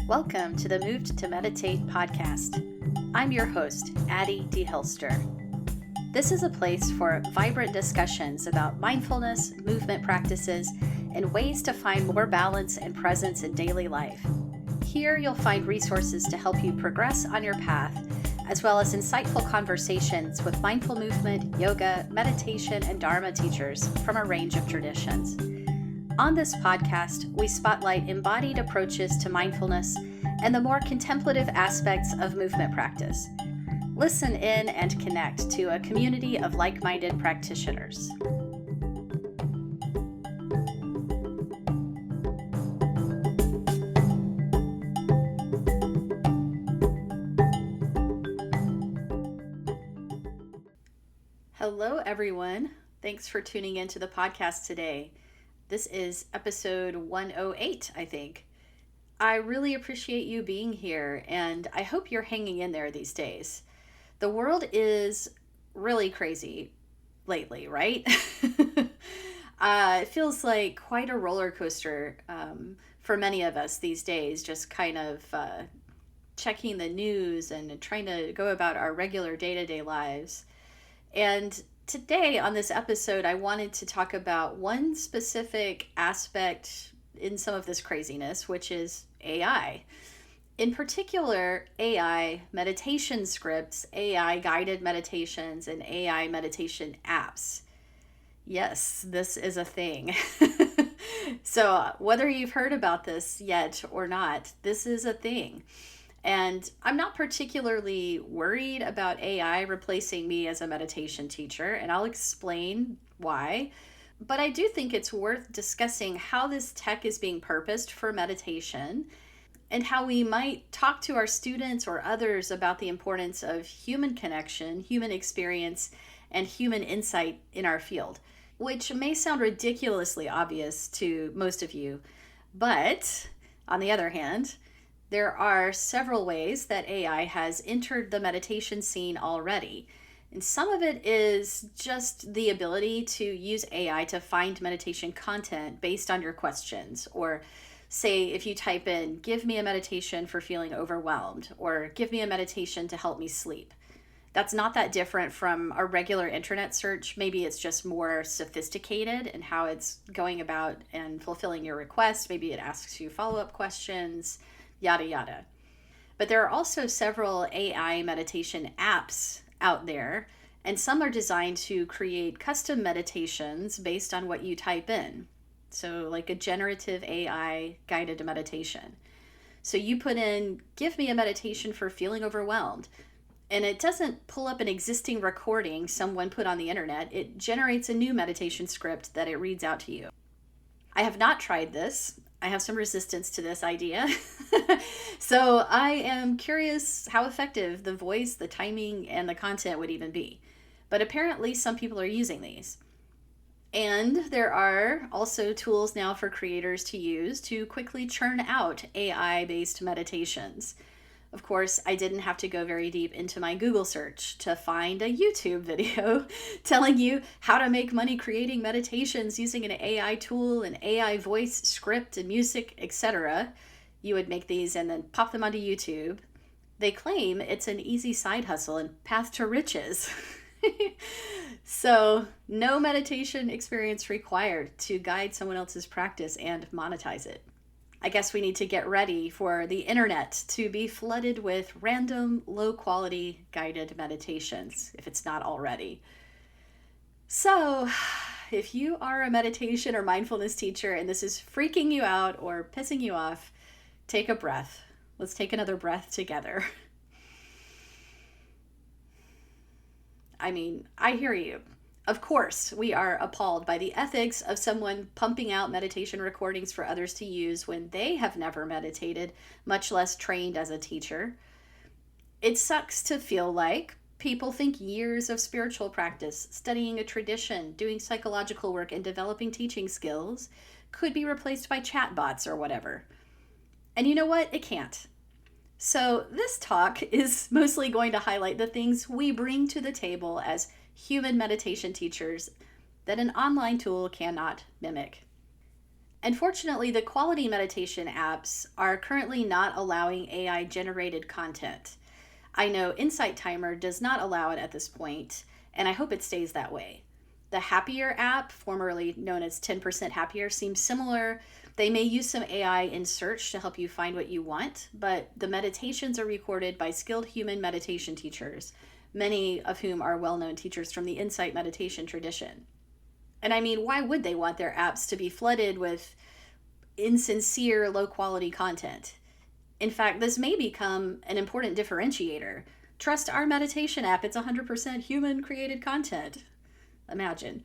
Welcome to the Moved to Meditate podcast. I'm your host, Addie D. Hilster. This is a place for vibrant discussions about mindfulness, movement practices, and ways to find more balance and presence in daily life. Here you'll find resources to help you progress on your path, as well as insightful conversations with mindful movement, yoga, meditation, and Dharma teachers from a range of traditions. On this podcast, we spotlight embodied approaches to mindfulness and the more contemplative aspects of movement practice. Listen in and connect to a community of like-minded practitioners. Hello, everyone. Thanks for tuning into the podcast today. This is episode 108, I think. I really appreciate you being here, and I hope you're hanging in there these days. The world is really crazy lately, right? It feels like quite a roller coaster for many of us these days, just kind of checking the news and trying to go about our regular day-to-day lives. And today on this episode, I wanted to talk about one specific aspect in some of this craziness, which is AI. In particular, AI meditation scripts, AI guided meditations, and AI meditation apps. Yes, this is a thing. So whether you've heard about this yet or not, this is a thing. And I'm not particularly worried about AI replacing me as a meditation teacher, and I'll explain why. But I do think it's worth discussing how this tech is being purposed for meditation and how we might talk to our students or others about the importance of human connection, human experience, and human insight in our field, which may sound ridiculously obvious to most of you. But on the other hand, there are several ways that AI has entered the meditation scene already. And some of it is just the ability to use AI to find meditation content based on your questions. Or say if you type in, give me a meditation for feeling overwhelmed, or give me a meditation to help me sleep. That's not that different from a regular internet search. Maybe it's just more sophisticated in how it's going about and fulfilling your request. Maybe it asks you follow-up questions, yada, yada. But there are also several AI meditation apps out there, and some are designed to create custom meditations based on what you type in. So like a generative AI guided meditation. So you put in, give me a meditation for feeling overwhelmed. And it doesn't pull up an existing recording someone put on the internet. It generates a new meditation script that it reads out to you. I have not tried this. I have some resistance to this idea. So I am curious how effective the voice, the timing, and the content would even be. But apparently some people are using these. And there are also tools now for creators to use to quickly churn out AI-based meditations. Of course, I didn't have to go very deep into my Google search to find a YouTube video telling you how to make money creating meditations using an AI tool, an AI voice script and music, etc. You would make these and then pop them onto YouTube. They claim it's an easy side hustle and path to riches. So, no meditation experience required to guide someone else's practice and monetize it. I guess we need to get ready for the internet to be flooded with random, low-quality guided meditations, if it's not already. So, if you are a meditation or mindfulness teacher and this is freaking you out or pissing you off, take a breath. Let's take another breath together. I mean, I hear you. Of course, we are appalled by the ethics of someone pumping out meditation recordings for others to use when they have never meditated, much less trained as a teacher. It sucks to feel like people think years of spiritual practice, studying a tradition, doing psychological work, and developing teaching skills could be replaced by chatbots or whatever. And you know what? It can't. So this talk is mostly going to highlight the things we bring to the table as human meditation teachers that an online tool cannot mimic. Unfortunately, the quality meditation apps are currently not allowing AI generated content. I know Insight Timer does not allow it at this point, and I hope it stays that way. The Happier app, formerly known as 10% Happier, seems similar. They may use some AI in search to help you find what you want, but the meditations are recorded by skilled human meditation teachers, many of whom are well known teachers from the Insight meditation tradition. And I mean, why would they want their apps to be flooded with insincere, low quality content? In fact, this may become an important differentiator. Trust our meditation app, it's 100% human created content. Imagine.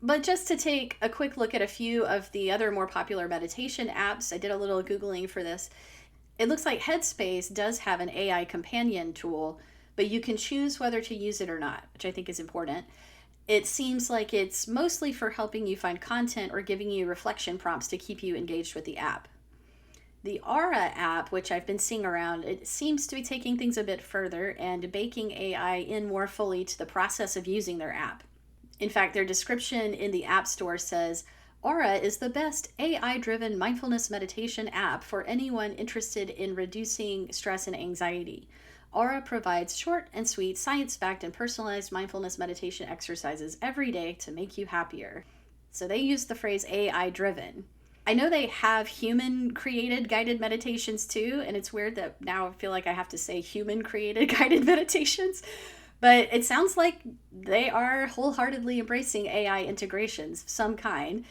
But just to take a quick look at a few of the other more popular meditation apps, I did a little Googling for this. It looks like Headspace does have an AI companion tool, but you can choose whether to use it or not, which I think is important. It seems like it's mostly for helping you find content or giving you reflection prompts to keep you engaged with the app. The Aura app, which I've been seeing around, it seems to be taking things a bit further and baking AI in more fully to the process of using their app. In fact, their description in the App Store says, Aura is the best AI-driven mindfulness meditation app for anyone interested in reducing stress and anxiety. Aura provides short and sweet, science-backed and personalized mindfulness meditation exercises every day to make you happier. So they use the phrase AI-driven. I know they have human-created guided meditations too, and it's weird that now I feel like I have to say human-created guided meditations. But it sounds like they are wholeheartedly embracing AI integrations of some kind.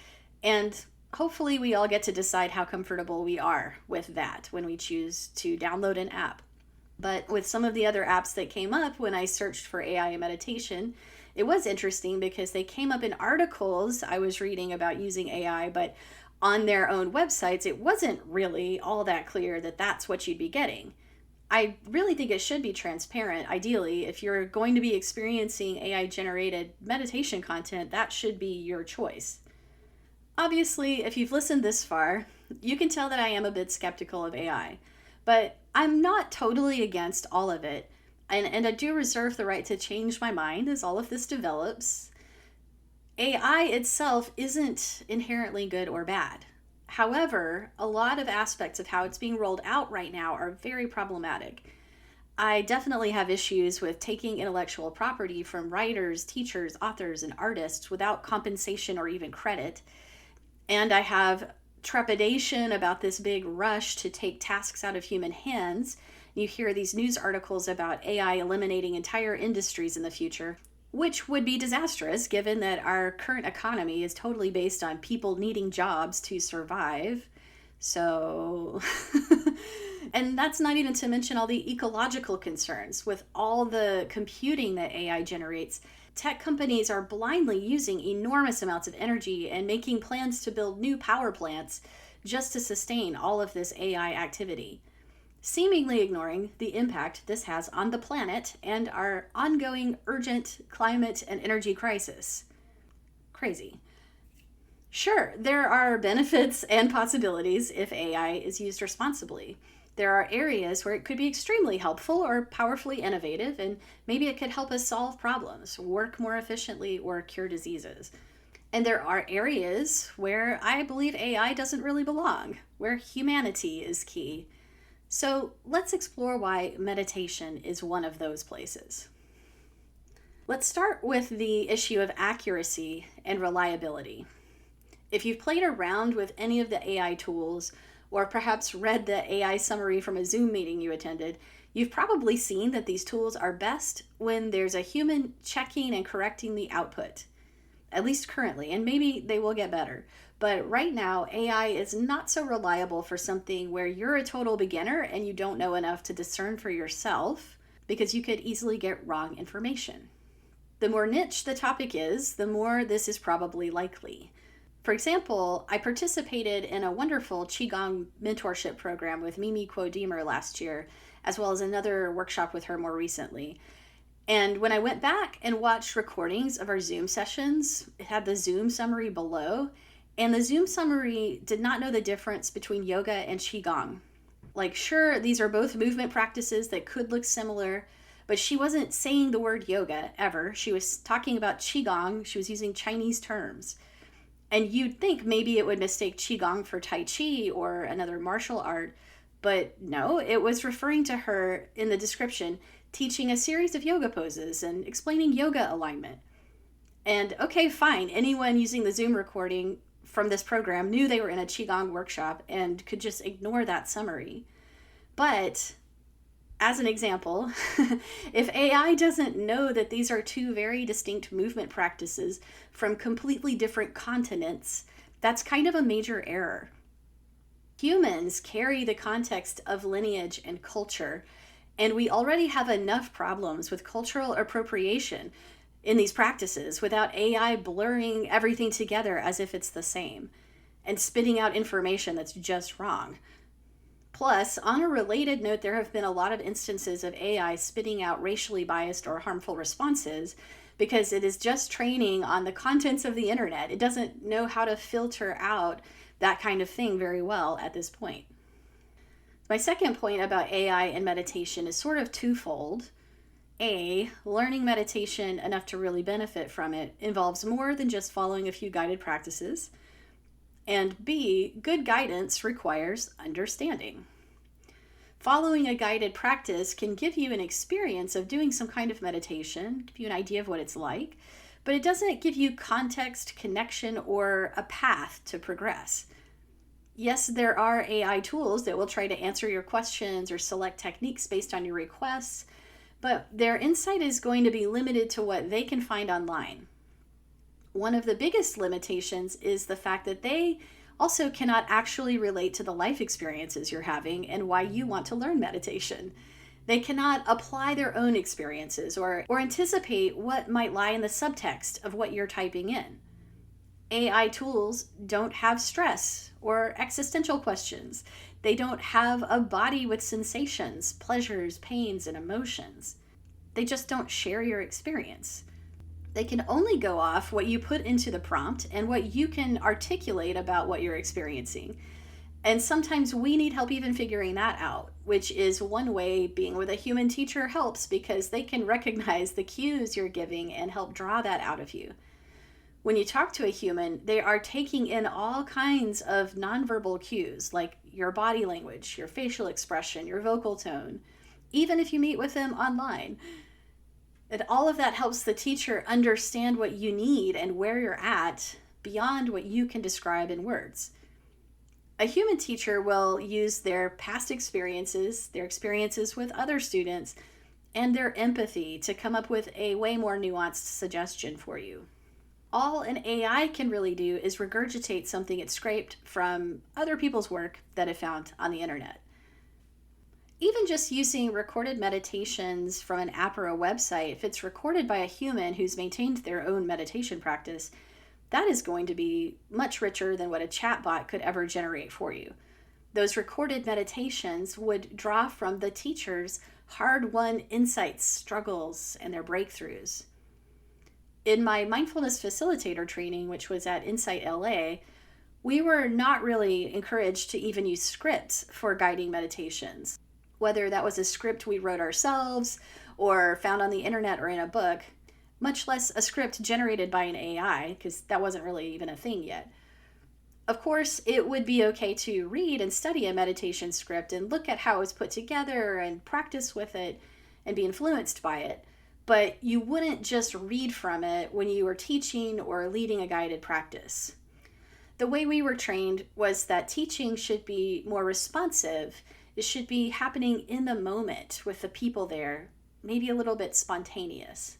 And hopefully we all get to decide how comfortable we are with that when we choose to download an app. But with some of the other apps that came up when I searched for AI meditation, it was interesting because they came up in articles I was reading about using AI, but on their own websites, it wasn't really all that clear that that's what you'd be getting. I really think it should be transparent. Ideally, if you're going to be experiencing AI-generated meditation content, that should be your choice. Obviously, if you've listened this far, you can tell that I am a bit skeptical of AI, but I'm not totally against all of it, and I do reserve the right to change my mind as all of this develops. AI itself isn't inherently good or bad. However, a lot of aspects of how it's being rolled out right now are very problematic. I definitely have issues with taking intellectual property from writers, teachers, authors, and artists without compensation or even credit. And I have trepidation about this big rush to take tasks out of human hands. You hear these news articles about AI eliminating entire industries in the future, which would be disastrous given that our current economy is totally based on people needing jobs to survive. So, and that's not even to mention all the ecological concerns with all the computing that AI generates. Tech companies are blindly using enormous amounts of energy and making plans to build new power plants just to sustain all of this AI activity, seemingly ignoring the impact this has on the planet and our ongoing urgent climate and energy crisis. Crazy. Sure, there are benefits and possibilities if AI is used responsibly. There are areas where it could be extremely helpful or powerfully innovative, and maybe it could help us solve problems, work more efficiently, or cure diseases. And there are areas where I believe AI doesn't really belong, where humanity is key. So let's explore why meditation is one of those places. Let's start with the issue of accuracy and reliability. If you've played around with any of the AI tools, or perhaps read the AI summary from a Zoom meeting you attended, you've probably seen that these tools are best when there's a human checking and correcting the output, at least currently, and maybe they will get better. But right now, AI is not so reliable for something where you're a total beginner and you don't know enough to discern for yourself, because you could easily get wrong information. The more niche the topic is, the more this is probably likely. For example, I participated in a wonderful Qigong mentorship program with Mimi Quo-Deemer last year, as well as another workshop with her more recently. And when I went back and watched recordings of our Zoom sessions, it had the Zoom summary below, and the Zoom summary did not know the difference between yoga and Qigong. Like, sure, these are both movement practices that could look similar, but she wasn't saying the word yoga ever. She was talking about Qigong. She was using Chinese terms. And you'd think maybe it would mistake Qigong for Tai Chi or another martial art, but no, it was referring to her in the description, teaching a series of yoga poses and explaining yoga alignment. And okay, fine, anyone using the Zoom recording from this program knew they were in a Qigong workshop and could just ignore that summary. But as an example, if AI doesn't know that these are two very distinct movement practices from completely different continents, that's kind of a major error. Humans carry the context of lineage and culture, and we already have enough problems with cultural appropriation in these practices without AI blurring everything together as if it's the same and spitting out information that's just wrong. Plus, on a related note, there have been a lot of instances of AI spitting out racially biased or harmful responses because it is just training on the contents of the internet. It doesn't know how to filter out that kind of thing very well at this point. My second point about AI and meditation is sort of twofold. A, learning meditation enough to really benefit from it involves more than just following a few guided practices. And B, good guidance requires understanding. Following a guided practice can give you an experience of doing some kind of meditation, give you an idea of what it's like, but it doesn't give you context, connection, or a path to progress. Yes, there are AI tools that will try to answer your questions or select techniques based on your requests, but their insight is going to be limited to what they can find online. One of the biggest limitations is the fact that they also cannot actually relate to the life experiences you're having and why you want to learn meditation. They cannot apply their own experiences or anticipate what might lie in the subtext of what you're typing in. AI tools don't have stress or existential questions. They don't have a body with sensations, pleasures, pains, and emotions. They just don't share your experience. They can only go off what you put into the prompt and what you can articulate about what you're experiencing. And sometimes we need help even figuring that out, which is one way being with a human teacher helps because they can recognize the cues you're giving and help draw that out of you. When you talk to a human, they are taking in all kinds of nonverbal cues like your body language, your facial expression, your vocal tone, even if you meet with them online. And all of that helps the teacher understand what you need and where you're at beyond what you can describe in words. A human teacher will use their past experiences, their experiences with other students, and their empathy to come up with a way more nuanced suggestion for you. All an AI can really do is regurgitate something it scraped from other people's work that it found on the internet. Even just using recorded meditations from an app or a website, if it's recorded by a human who's maintained their own meditation practice, that is going to be much richer than what a chatbot could ever generate for you. Those recorded meditations would draw from the teacher's hard-won insights, struggles, and their breakthroughs. In my mindfulness facilitator training, which was at Insight LA, we were not really encouraged to even use scripts for guiding meditations. Whether that was a script we wrote ourselves or found on the internet or in a book, much less a script generated by an AI, because that wasn't really even a thing yet. Of course, it would be okay to read and study a meditation script and look at how it was put together and practice with it and be influenced by it, but you wouldn't just read from it when you were teaching or leading a guided practice. The way we were trained was that teaching should be more responsive. It should be happening in the moment with the people there, maybe a little bit spontaneous.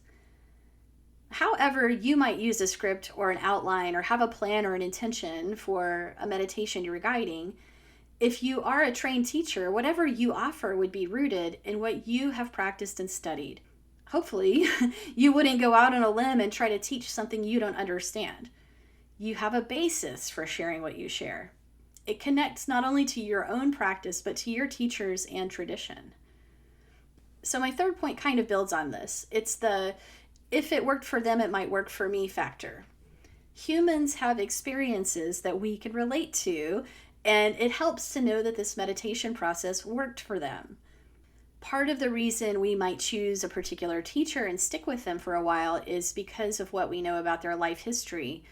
However, you might use a script or an outline or have a plan or an intention for a meditation you're guiding. If you are a trained teacher, whatever you offer would be rooted in what you have practiced and studied. Hopefully, you wouldn't go out on a limb and try to teach something you don't understand. You have a basis for sharing what you share. It connects not only to your own practice, but to your teachers and tradition. So my third point kind of builds on this. It's the, if it worked for them, it might work for me factor. Humans have experiences that we can relate to, and it helps to know that this meditation process worked for them. Part of the reason we might choose a particular teacher and stick with them for a while is because of what we know about their life history,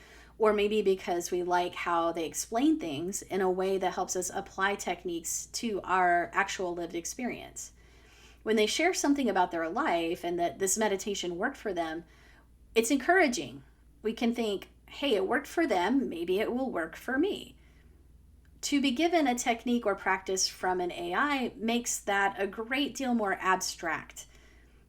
or maybe because we like how they explain things in a way that helps us apply techniques to our actual lived experience. When they share something about their life and that this meditation worked for them, it's encouraging. We can think, hey, it worked for them, maybe it will work for me. To be given a technique or practice from an AI makes that a great deal more abstract.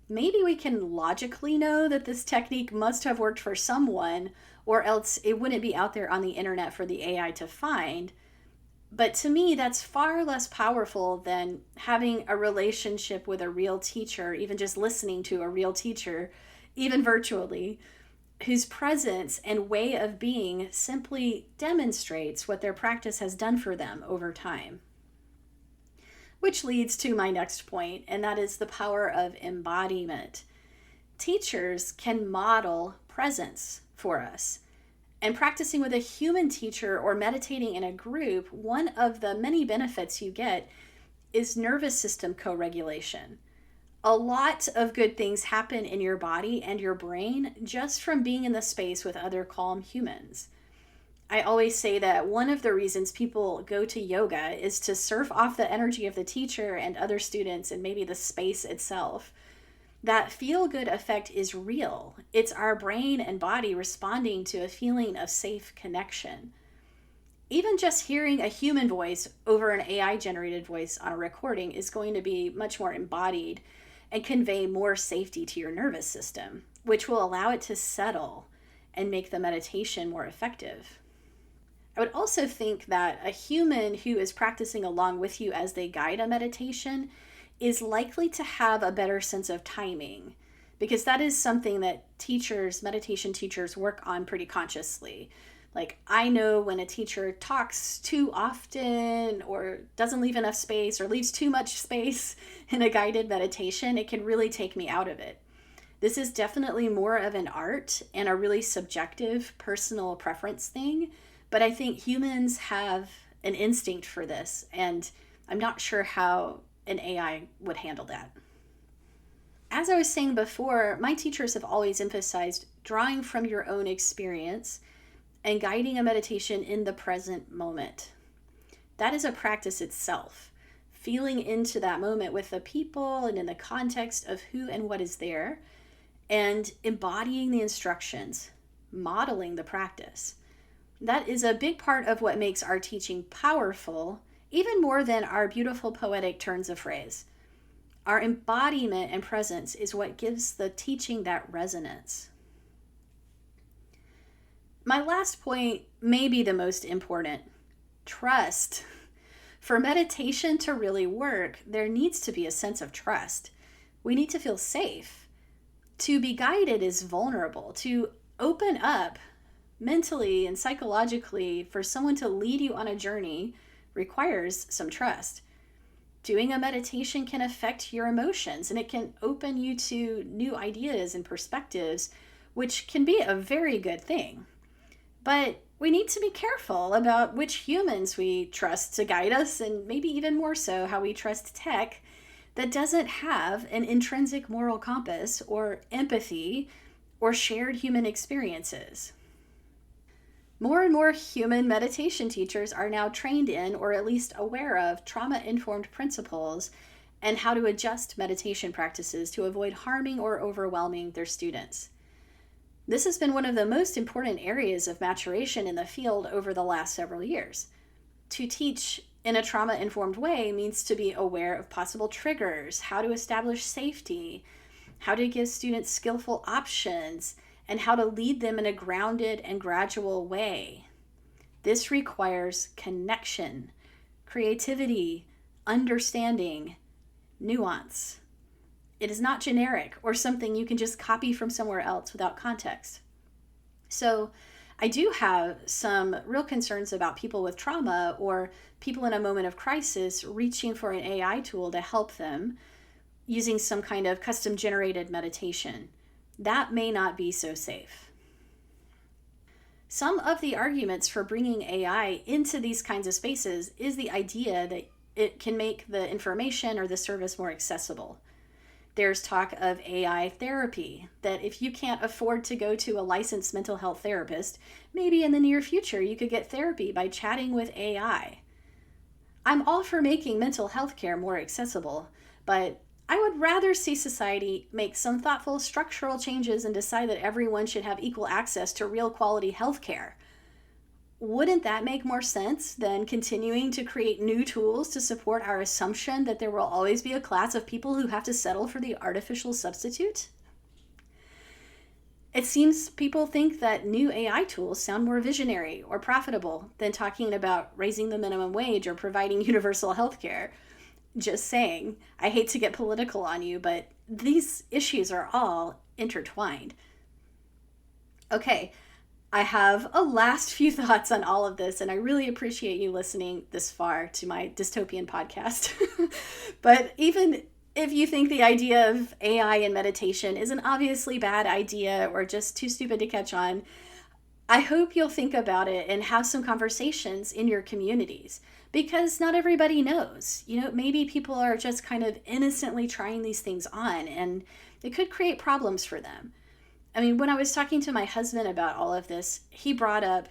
Maybe we can logically know that this technique must have worked for someone, or else it wouldn't be out there on the internet for the AI to find. But to me, that's far less powerful than having a relationship with a real teacher, even just listening to a real teacher, even virtually, whose presence and way of being simply demonstrates what their practice has done for them over time. Which leads to my next point, and that is the power of embodiment. Teachers can model presence for us. And practicing with a human teacher or meditating in a group, one of the many benefits you get is nervous system co-regulation. A lot of good things happen in your body and your brain just from being in the space with other calm humans. I always say that one of the reasons people go to yoga is to surf off the energy of the teacher and other students and maybe the space itself. That feel-good effect is real. It's our brain and body responding to a feeling of safe connection. Even just hearing a human voice over an AI-generated voice on a recording is going to be much more embodied and convey more safety to your nervous system, which will allow it to settle and make the meditation more effective. I would also think that a human who is practicing along with you as they guide a meditation is likely to have a better sense of timing, because that is something that meditation teachers work on pretty consciously. Like, I know when a teacher talks too often or doesn't leave enough space or leaves too much space in a guided meditation, it can really take me out of it. This is definitely more of an art and a really subjective personal preference thing, but I think humans have an instinct for this, and I'm not sure how an AI would handle that. As I was saying before, my teachers have always emphasized drawing from your own experience and guiding a meditation in the present moment. That is a practice itself, feeling into that moment with the people and in the context of who and what is there, and embodying the instructions, modeling the practice. That is a big part of what makes our teaching powerful, even more than our beautiful poetic turns of phrase. Our embodiment and presence is what gives the teaching that resonance. My last point may be the most important: trust. For meditation to really work, there needs to be a sense of trust. We need to feel safe. To be guided is vulnerable. To open up mentally and psychologically for someone to lead you on a journey requires some trust. Doing a meditation can affect your emotions, and it can open you to new ideas and perspectives, which can be a very good thing. But we need to be careful about which humans we trust to guide us, and maybe even more so how we trust tech that doesn't have an intrinsic moral compass or empathy or shared human experiences. More and more human meditation teachers are now trained in, or at least aware of, trauma-informed principles and how to adjust meditation practices to avoid harming or overwhelming their students. This has been one of the most important areas of maturation in the field over the last several years. To teach in a trauma-informed way means to be aware of possible triggers, how to establish safety, how to give students skillful options, and how to lead them in a grounded and gradual way. This requires connection, creativity, understanding, nuance. It is not generic or something you can just copy from somewhere else without context. So I do have some real concerns about people with trauma or people in a moment of crisis reaching for an AI tool to help them using some kind of custom generated meditation. That may not be so safe. Some of the arguments for bringing AI into these kinds of spaces is the idea that it can make the information or the service more accessible. There's talk of AI therapy, that if you can't afford to go to a licensed mental health therapist, maybe in the near future you could get therapy by chatting with AI. I'm all for making mental health care more accessible, but I would rather see society make some thoughtful structural changes and decide that everyone should have equal access to real quality health care. Wouldn't that make more sense than continuing to create new tools to support our assumption that there will always be a class of people who have to settle for the artificial substitute? It seems people think that new AI tools sound more visionary or profitable than talking about raising the minimum wage or providing universal health care. Just saying, I hate to get political on you, but these issues are all intertwined. Okay, I have a last few thoughts on all of this, and I really appreciate you listening this far to my dystopian podcast. But even if you think the idea of AI and meditation is an obviously bad idea or just too stupid to catch on, I hope you'll think about it and have some conversations in your communities, because not everybody knows. Maybe people are just kind of innocently trying these things on, and it could create problems for them. I mean, when I was talking to my husband about all of this, he brought up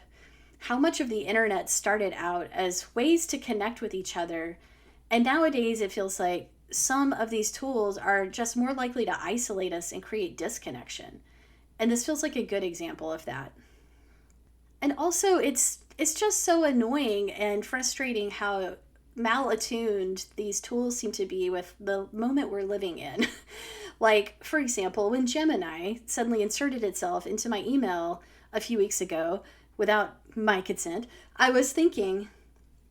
how much of the internet started out as ways to connect with each other. And nowadays it feels like some of these tools are just more likely to isolate us and create disconnection. And this feels like a good example of that. And also it's just so annoying and frustrating how malattuned these tools seem to be with the moment we're living in. Like, for example, when Gemini suddenly inserted itself into my email a few weeks ago without my consent, I was thinking,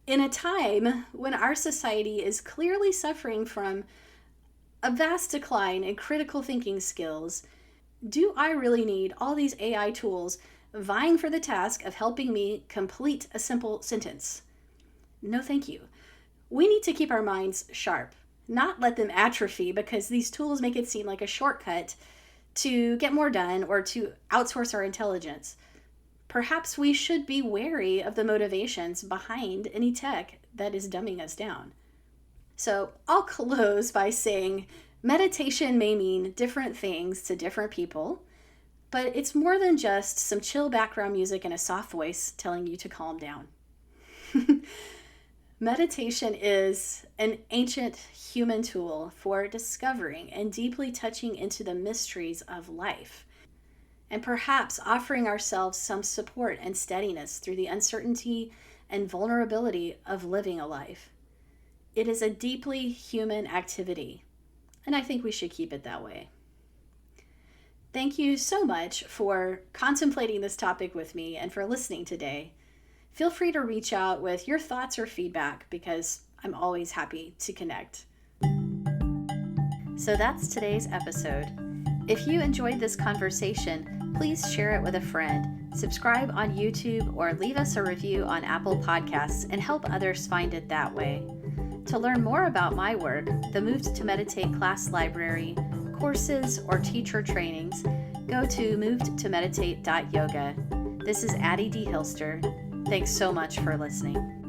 in a time when our society is clearly suffering from a vast decline in critical thinking skills, do I really need all these AI tools vying for the task of helping me complete a simple sentence? No, thank you. We need to keep our minds sharp, not let them atrophy because these tools make it seem like a shortcut to get more done or to outsource our intelligence. Perhaps we should be wary of the motivations behind any tech that is dumbing us down. So I'll close by saying meditation may mean different things to different people, but it's more than just some chill background music and a soft voice telling you to calm down. Meditation is an ancient human tool for discovering and deeply touching into the mysteries of life, and perhaps offering ourselves some support and steadiness through the uncertainty and vulnerability of living a life. It is a deeply human activity, and I think we should keep it that way. Thank you so much for contemplating this topic with me and for listening today. Feel free to reach out with your thoughts or feedback because I'm always happy to connect. So that's today's episode. If you enjoyed this conversation, please share it with a friend, subscribe on YouTube, or leave us a review on Apple Podcasts and help others find it that way. To learn more about my work, the Moved to Meditate class library, courses, or teacher trainings, go to movedtomeditate.yoga. This is Addie D. Hilster. Thanks so much for listening.